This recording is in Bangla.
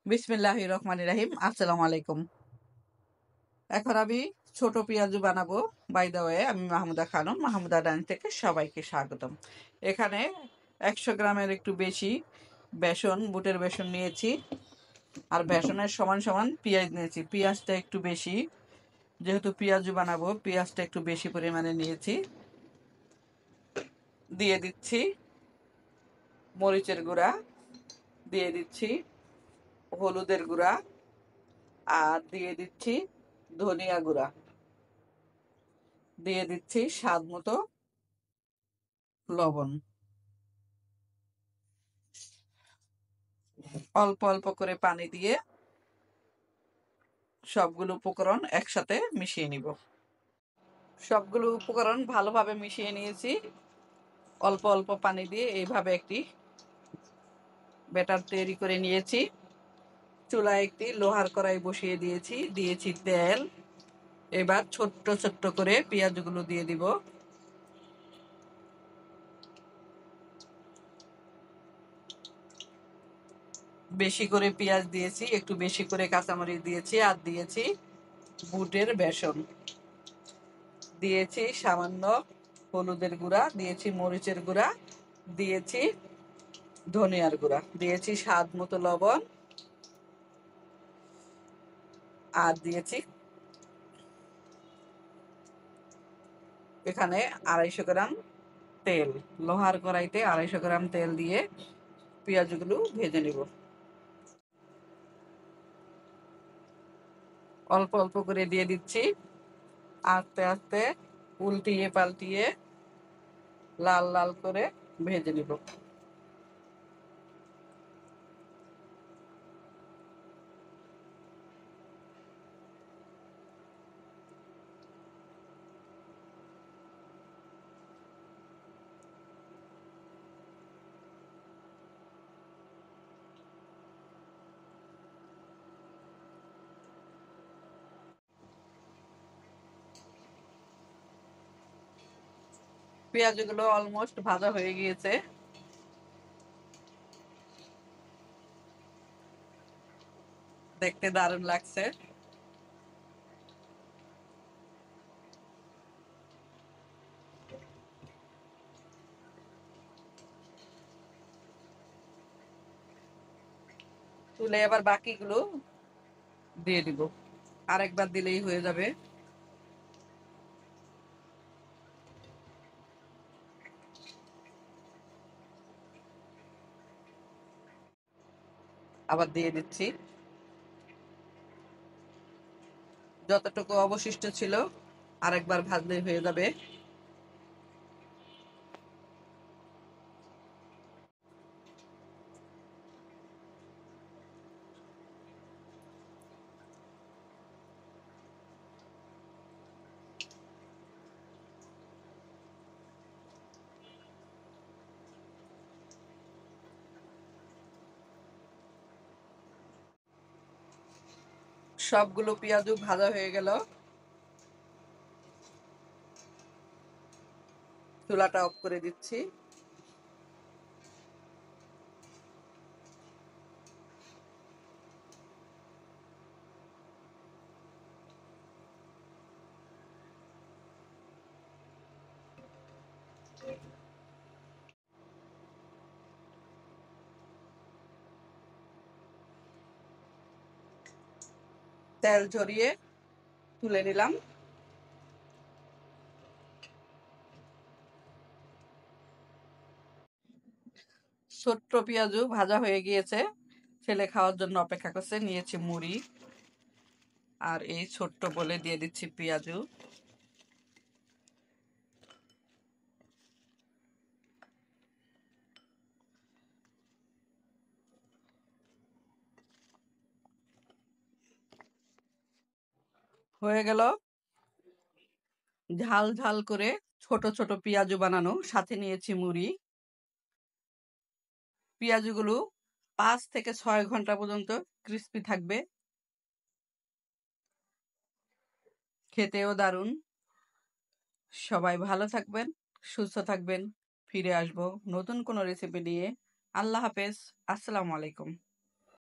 বিসমিল্লাহির রহমানির রহিম। আসসালামু আলাইকুম। এখন আমি ছোট পেঁয়াজু বানাবো। বাই দ্য ওয়ে, আমি মাহমুদা খানম, মাহমুদা ডাইন থেকে সবাইকে স্বাগতম। এখানে 100 গ্রামের একটু বেশি বেসন, বুটের বেসন নিয়েছি। আর বেসনের সমান সমান পেঁয়াজ নিয়েছি। পেঁয়াজটা একটু বেশি, যেহেতু পেঁয়াজু বানাবো পেঁয়াজটা একটু বেশি পরিমাণে নিয়েছি। দিয়ে দিচ্ছি মরিচের গুঁড়া, দিয়ে দিচ্ছি হলুদের গুঁড়া, আর দিয়ে দিচ্ছি ধনিয়া গুঁড়া, দিয়ে দিচ্ছি স্বাদ মতো লবণ। অল্প অল্প করে পানি দিয়ে সবগুলো উপকরণ একসাথে মিশিয়ে নিব। সবগুলো উপকরণ ভালোভাবে মিশিয়ে নিয়েছি। অল্প অল্প পানি দিয়ে এইভাবে একটি ব্যাটার তৈরি করে নিয়েছি। চুলায় একটি লোহার কড়াই বসিয়ে দিয়েছি তেল। এবার ছোট্ট ছোট্ট করে পেঁয়াজগুলো দিয়ে দিব। বেশি করে পেঁয়াজ দিয়েছি, একটু বেশি করে কাঁচামরিচ দিয়েছি, আর দিয়েছি বুটের বেসন, দিয়েছি সামান্য হলুদের গুঁড়া, দিয়েছি মরিচের গুঁড়া, দিয়েছি ধনিয়ার গুঁড়া, দিয়েছি স্বাদ মতো লবণ, আর দিয়েছি এখানে 250 গ্রাম তেল। লোহার কড়াইতে 250 গ্রাম তেল দিয়ে পেঁয়াজগুলো ভেজে নিব। অল্প অল্প করে দিয়ে দিচ্ছি, আস্তে আস্তে উল্টিয়ে পাল্টিয়ে লাল লাল করে ভেজে নিব। পেঁয়াজগুলো অলমোস্ট ভাজা হয়ে গিয়েছে। দেখতে দারুণ লাগছে। তুলে এবার বাকিগুলো দিয়ে দিব। আরেকবার দিলেই হয়ে যাবে। আবার দিয়ে দিচ্ছি। যতটুকু অবশিষ্ট ছিল আরেকবার ভাজলেই হয়ে যাবে। সবগুলো পেঁয়াজু ভাজা হয়ে গেল। চুলাটা অফ করে দিচ্ছি। তেল ঝরিয়ে তুলে নিলাম। ছোট্ট পেঁয়াজু ভাজা হয়ে গিয়েছে, ছেলে খাওয়ার জন্য অপেক্ষা করছে। নিয়েছি মুড়ি, আর এই ছোট্ট বলে দিয়ে দিচ্ছি পেঁয়াজু। হয়ে গেল ঝাল ঝাল করে ছোট ছোট পেঁয়াজু বানানো। সাথে নিয়েছি মুড়ি। পেঁয়াজুগুলো 5 থেকে 6 ঘন্টা পর্যন্ত ক্রিস্পি থাকবে, খেতেও দারুণ। সবাই ভালো থাকবেন, সুস্থ থাকবেন। ফিরে আসবো নতুন কোনো রেসিপি নিয়ে। আল্লাহ হাফেজ। আসসালামু আলাইকুম।